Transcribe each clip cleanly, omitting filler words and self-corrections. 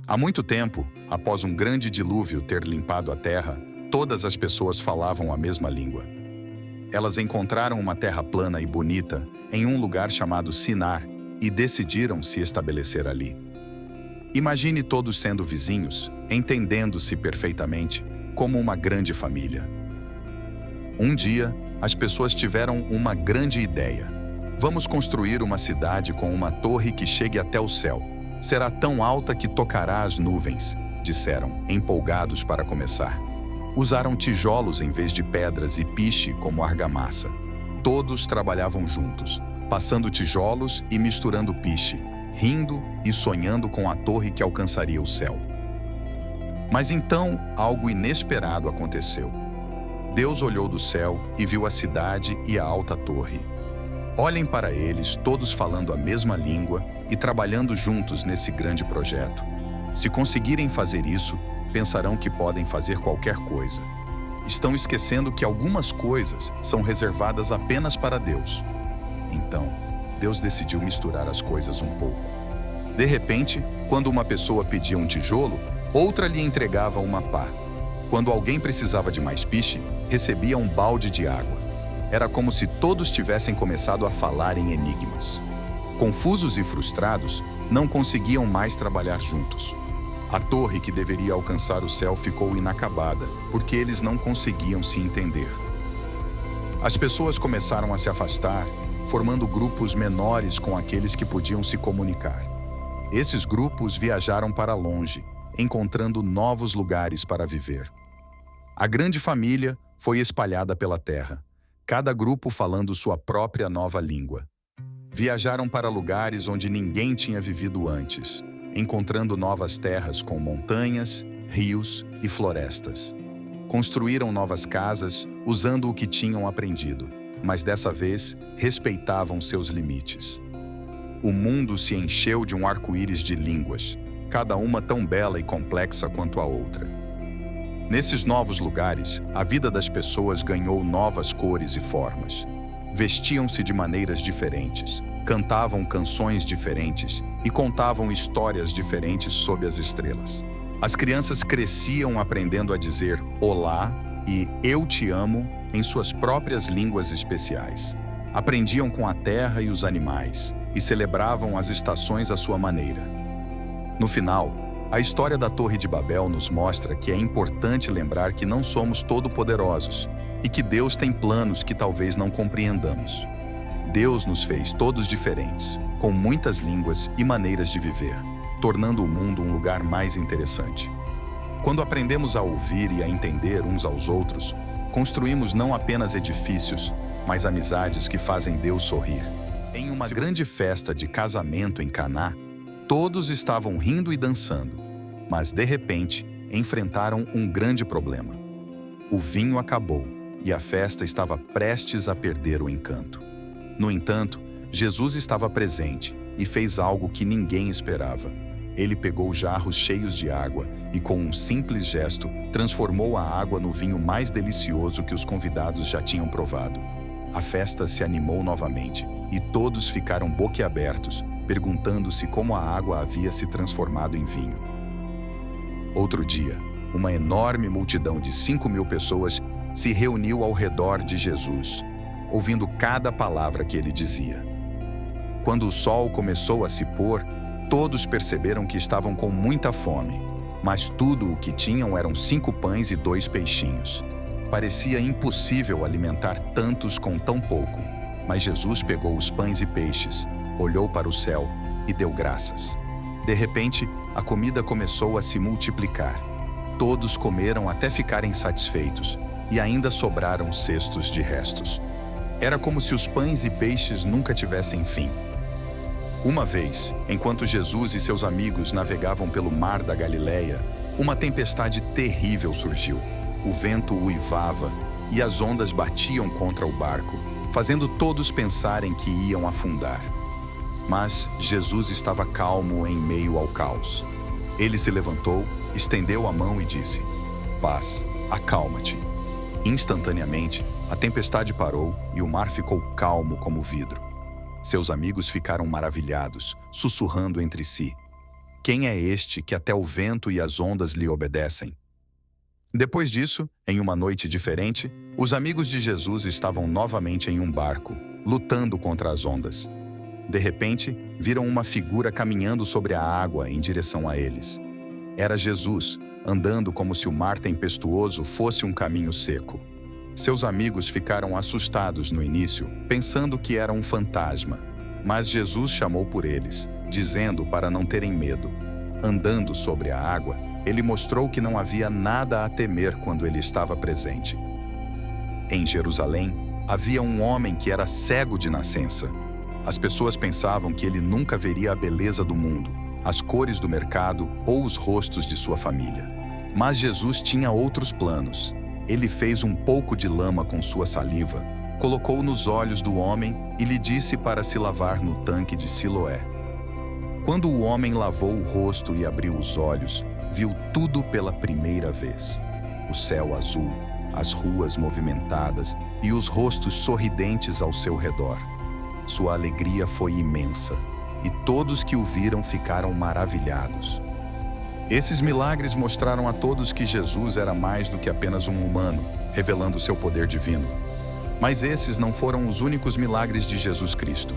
Há muito tempo, após um grande dilúvio ter limpado a terra, todas as pessoas falavam a mesma língua. Elas encontraram uma terra plana e bonita em um lugar chamado Sinar e decidiram se estabelecer ali. Imagine todos sendo vizinhos, entendendo-se perfeitamente, como uma grande família. Um dia, as pessoas tiveram uma grande ideia. Vamos construir uma cidade com uma torre que chegue até o céu. Será tão alta que tocará as nuvens, disseram, empolgados para começar. Usaram tijolos em vez de pedras e piche como argamassa. Todos trabalhavam juntos, passando tijolos e misturando piche, rindo e sonhando com a torre que alcançaria o céu. Mas então, algo inesperado aconteceu. Deus olhou do céu e viu a cidade e a alta torre. Olhem para eles, todos falando a mesma língua e trabalhando juntos nesse grande projeto. Se conseguirem fazer isso, pensarão que podem fazer qualquer coisa. Estão esquecendo que algumas coisas são reservadas apenas para Deus. Então, Deus decidiu misturar as coisas um pouco. De repente, quando uma pessoa pedia um tijolo, outra lhe entregava uma pá. Quando alguém precisava de mais piche, recebia um balde de água. Era como se todos tivessem começado a falar em enigmas. Confusos e frustrados, não conseguiam mais trabalhar juntos. A torre que deveria alcançar o céu ficou inacabada, porque eles não conseguiam se entender. As pessoas começaram a se afastar, formando grupos menores com aqueles que podiam se comunicar. Esses grupos viajaram para longe, encontrando novos lugares para viver. A grande família foi espalhada pela terra, cada grupo falando sua própria nova língua. Viajaram para lugares onde ninguém tinha vivido antes, encontrando novas terras com montanhas, rios e florestas. Construíram novas casas usando o que tinham aprendido, mas dessa vez respeitavam seus limites. O mundo se encheu de um arco-íris de línguas, cada uma tão bela e complexa quanto a outra. Nesses novos lugares, a vida das pessoas ganhou novas cores e formas. Vestiam-se de maneiras diferentes, cantavam canções diferentes e contavam histórias diferentes sob as estrelas. As crianças cresciam aprendendo a dizer olá e eu te amo em suas próprias línguas especiais. Aprendiam com a terra e os animais e celebravam as estações à sua maneira. No final, a história da Torre de Babel nos mostra que é importante lembrar que não somos todo-poderosos e que Deus tem planos que talvez não compreendamos. Deus nos fez todos diferentes, com muitas línguas e maneiras de viver, tornando o mundo um lugar mais interessante. Quando aprendemos a ouvir e a entender uns aos outros, construímos não apenas edifícios, mas amizades que fazem Deus sorrir. Em uma grande festa de casamento em Caná, todos estavam rindo e dançando, mas de repente enfrentaram um grande problema. O vinho acabou e a festa estava prestes a perder o encanto. No entanto, Jesus estava presente e fez algo que ninguém esperava. Ele pegou jarros cheios de água e, com um simples gesto, transformou a água no vinho mais delicioso que os convidados já tinham provado. A festa se animou novamente e todos ficaram boquiabertos, perguntando-se como a água havia se transformado em vinho. Outro dia, uma enorme multidão de 5.000 pessoas se reuniu ao redor de Jesus, ouvindo cada palavra que ele dizia. Quando o sol começou a se pôr, todos perceberam que estavam com muita fome, mas tudo o que tinham eram 5 pães e 2 peixinhos. Parecia impossível alimentar tantos com tão pouco, mas Jesus pegou os pães e peixes, olhou para o céu e deu graças. De repente, a comida começou a se multiplicar. Todos comeram até ficarem satisfeitos e ainda sobraram cestos de restos. Era como se os pães e peixes nunca tivessem fim. Uma vez, enquanto Jesus e seus amigos navegavam pelo mar da Galileia, uma tempestade terrível surgiu. O vento uivava e as ondas batiam contra o barco, fazendo todos pensarem que iam afundar. Mas Jesus estava calmo em meio ao caos. Ele se levantou, estendeu a mão e disse: "Paz, acalma-te." Instantaneamente, a tempestade parou e o mar ficou calmo como vidro. Seus amigos ficaram maravilhados, sussurrando entre si: Quem é este que até o vento e as ondas lhe obedecem? Depois disso, em uma noite diferente, os amigos de Jesus estavam novamente em um barco, lutando contra as ondas. De repente, viram uma figura caminhando sobre a água em direção a eles. Era Jesus, andando como se o mar tempestuoso fosse um caminho seco. Seus amigos ficaram assustados no início, pensando que era um fantasma. Mas Jesus chamou por eles, dizendo para não terem medo. Andando sobre a água, ele mostrou que não havia nada a temer quando ele estava presente. Em Jerusalém, havia um homem que era cego de nascença. As pessoas pensavam que ele nunca veria a beleza do mundo, as cores do mercado ou os rostos de sua família. Mas Jesus tinha outros planos. Ele fez um pouco de lama com sua saliva, colocou nos olhos do homem e lhe disse para se lavar no tanque de Siloé. Quando o homem lavou o rosto e abriu os olhos, viu tudo pela primeira vez. O céu azul, as ruas movimentadas e os rostos sorridentes ao seu redor. Sua alegria foi imensa, e todos que o viram ficaram maravilhados. Esses milagres mostraram a todos que Jesus era mais do que apenas um humano, revelando seu poder divino. Mas esses não foram os únicos milagres de Jesus Cristo.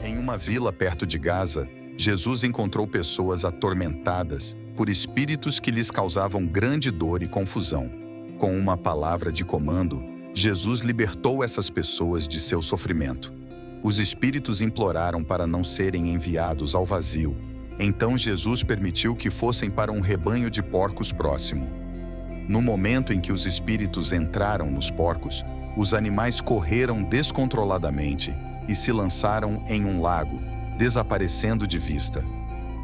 Em uma vila perto de Gaza, Jesus encontrou pessoas atormentadas por espíritos que lhes causavam grande dor e confusão. Com uma palavra de comando, Jesus libertou essas pessoas de seu sofrimento. Os espíritos imploraram para não serem enviados ao vazio. Então Jesus permitiu que fossem para um rebanho de porcos próximo. No momento em que os espíritos entraram nos porcos, os animais correram descontroladamente e se lançaram em um lago, desaparecendo de vista.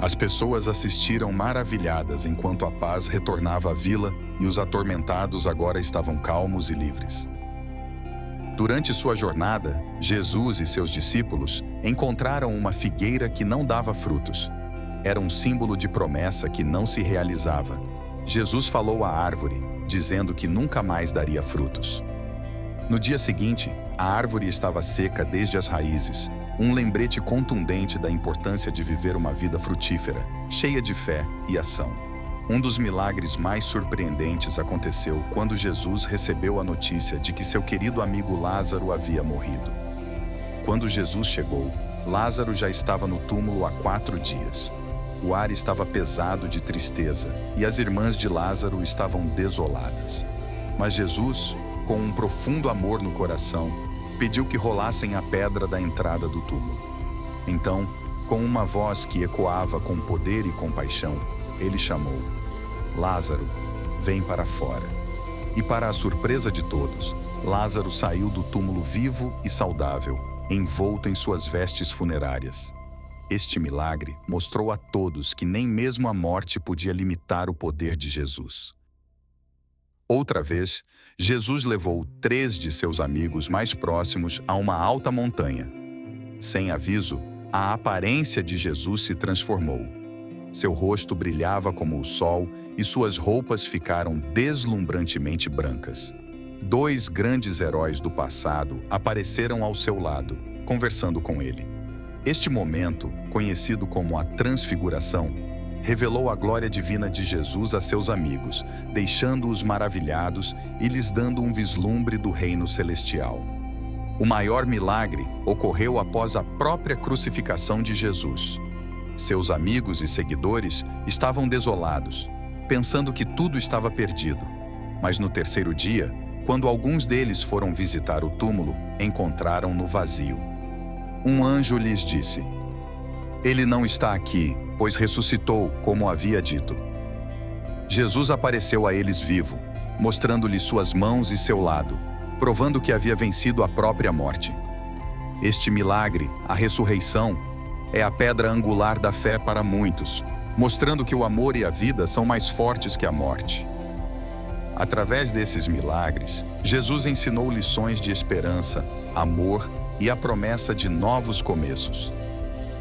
As pessoas assistiram maravilhadas enquanto a paz retornava à vila e os atormentados agora estavam calmos e livres. Durante sua jornada, Jesus e seus discípulos encontraram uma figueira que não dava frutos. Era um símbolo de promessa que não se realizava. Jesus falou à árvore, dizendo que nunca mais daria frutos. No dia seguinte, a árvore estava seca desde as raízes, um lembrete contundente da importância de viver uma vida frutífera, cheia de fé e ação. Um dos milagres mais surpreendentes aconteceu quando Jesus recebeu a notícia de que seu querido amigo Lázaro havia morrido. Quando Jesus chegou, Lázaro já estava no túmulo há 4 dias. O ar estava pesado de tristeza e as irmãs de Lázaro estavam desoladas. Mas Jesus, com um profundo amor no coração, pediu que rolassem a pedra da entrada do túmulo. Então, com uma voz que ecoava com poder e compaixão, ele chamou: Lázaro, vem para fora. E para a surpresa de todos, Lázaro saiu do túmulo vivo e saudável, envolto em suas vestes funerárias. Este milagre mostrou a todos que nem mesmo a morte podia limitar o poder de Jesus. Outra vez, Jesus levou 3 de seus amigos mais próximos a uma alta montanha. Sem aviso, a aparência de Jesus se transformou. Seu rosto brilhava como o sol e suas roupas ficaram deslumbrantemente brancas. 2 grandes heróis do passado apareceram ao seu lado, conversando com ele. Este momento, conhecido como a Transfiguração, revelou a glória divina de Jesus a seus amigos, deixando-os maravilhados e lhes dando um vislumbre do reino celestial. O maior milagre ocorreu após a própria crucificação de Jesus. Seus amigos e seguidores estavam desolados, pensando que tudo estava perdido. Mas no 3º dia, quando alguns deles foram visitar o túmulo, encontraram-no vazio. Um anjo lhes disse: Ele não está aqui, pois ressuscitou, como havia dito. Jesus apareceu a eles vivo, mostrando-lhes suas mãos e seu lado, provando que havia vencido a própria morte. Este milagre, a ressurreição, é a pedra angular da fé para muitos, mostrando que o amor e a vida são mais fortes que a morte. Através desses milagres, Jesus ensinou lições de esperança, amor e a promessa de novos começos.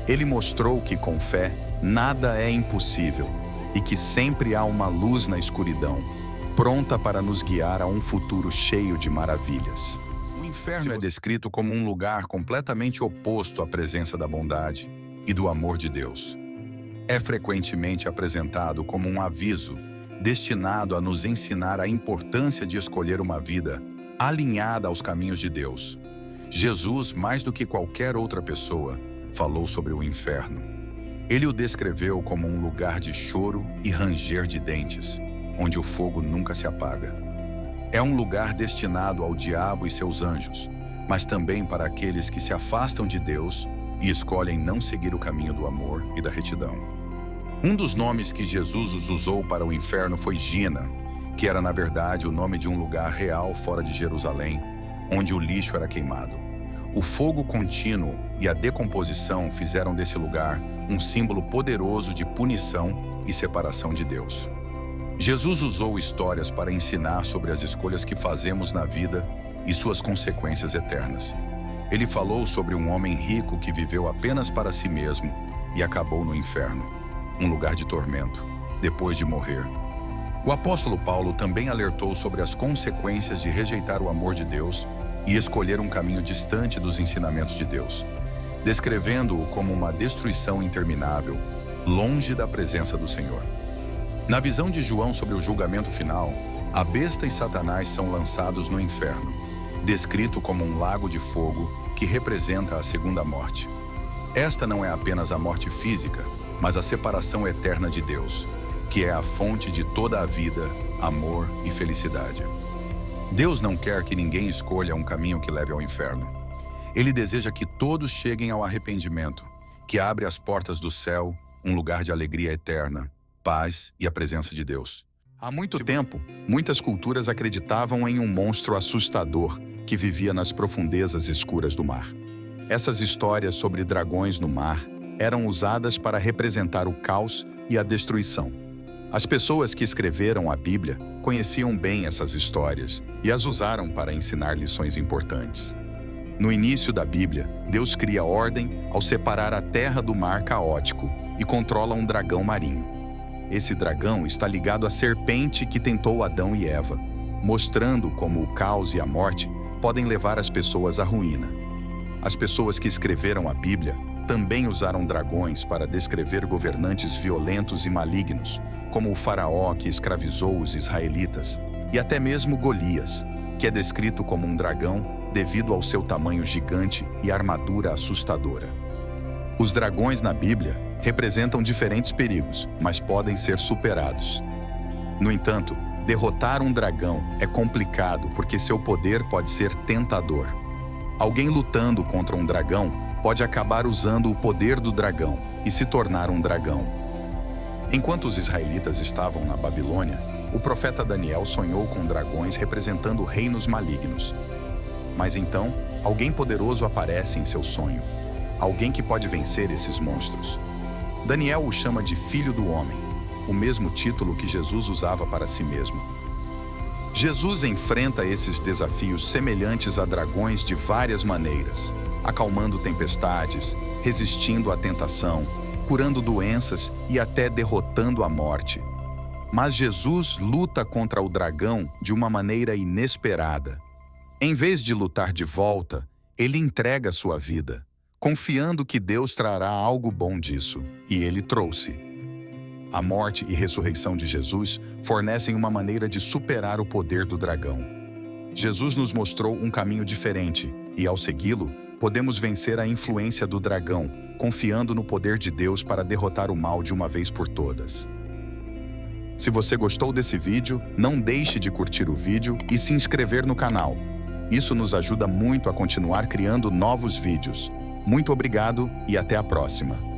Ele mostrou que, com fé, nada é impossível e que sempre há uma luz na escuridão, pronta para nos guiar a um futuro cheio de maravilhas. O inferno é descrito como um lugar completamente oposto à presença da bondade e do amor de Deus. é frequentemente apresentado como um aviso destinado a nos ensinar a importância de escolher uma vida alinhada aos caminhos de Deus. Jesus, mais do que qualquer outra pessoa, falou sobre o inferno. Ele o descreveu como um lugar de choro e ranger de dentes, onde o fogo nunca se apaga. É um lugar destinado ao diabo e seus anjos, mas também para aqueles que se afastam de Deus e escolhem não seguir o caminho do amor e da retidão. Um dos nomes que Jesus usou para o inferno foi Gina, que era na verdade o nome de um lugar real fora de Jerusalém, onde o lixo era queimado. O fogo contínuo e a decomposição fizeram desse lugar um símbolo poderoso de punição e separação de Deus. Jesus usou histórias para ensinar sobre as escolhas que fazemos na vida e suas consequências eternas. Ele falou sobre um homem rico que viveu apenas para si mesmo e acabou no inferno, um lugar de tormento, depois de morrer. O apóstolo Paulo também alertou sobre as consequências de rejeitar o amor de Deus e escolher um caminho distante dos ensinamentos de Deus, descrevendo-o como uma destruição interminável, longe da presença do Senhor. Na visão de João sobre o julgamento final, a besta e Satanás são lançados no inferno, descrito como um lago de fogo que representa a segunda morte. Esta não é apenas a morte física, mas a separação eterna de Deus, que é a fonte de toda a vida, amor e felicidade. Deus não quer que ninguém escolha um caminho que leve ao inferno. Ele deseja que todos cheguem ao arrependimento, que abre as portas do céu, um lugar de alegria eterna, paz e a presença de Deus. Há muito tempo, muitas culturas acreditavam em um monstro assustador que vivia nas profundezas escuras do mar. Essas histórias sobre dragões no mar eram usadas para representar o caos e a destruição. As pessoas que escreveram a Bíblia conheciam bem essas histórias e as usaram para ensinar lições importantes. No início da Bíblia, Deus cria ordem ao separar a terra do mar caótico e controla um dragão marinho. Esse dragão está ligado à serpente que tentou Adão e Eva, mostrando como o caos e a morte podem levar as pessoas à ruína. As pessoas que escreveram a Bíblia também usaram dragões para descrever governantes violentos e malignos, como o faraó que escravizou os israelitas, e até mesmo Golias, que é descrito como um dragão devido ao seu tamanho gigante e armadura assustadora. Os dragões na Bíblia representam diferentes perigos, mas podem ser superados. No entanto, derrotar um dragão é complicado porque seu poder pode ser tentador. Alguém lutando contra um dragão pode acabar usando o poder do dragão e se tornar um dragão. Enquanto os israelitas estavam na Babilônia, o profeta Daniel sonhou com dragões representando reinos malignos. Mas então, alguém poderoso aparece em seu sonho. Alguém que pode vencer esses monstros. Daniel o chama de Filho do Homem, o mesmo título que Jesus usava para si mesmo. Jesus enfrenta esses desafios semelhantes a dragões de várias maneiras, acalmando tempestades, resistindo à tentação, curando doenças e até derrotando a morte. Mas Jesus luta contra o dragão de uma maneira inesperada. Em vez de lutar de volta, ele entrega sua vida, confiando que Deus trará algo bom disso, e ele trouxe. A morte e ressurreição de Jesus fornecem uma maneira de superar o poder do dragão. Jesus nos mostrou um caminho diferente, e ao segui-lo, podemos vencer a influência do dragão, confiando no poder de Deus para derrotar o mal de uma vez por todas. Se você gostou desse vídeo, não deixe de curtir o vídeo e se inscrever no canal. Isso nos ajuda muito a continuar criando novos vídeos. Muito obrigado e até a próxima.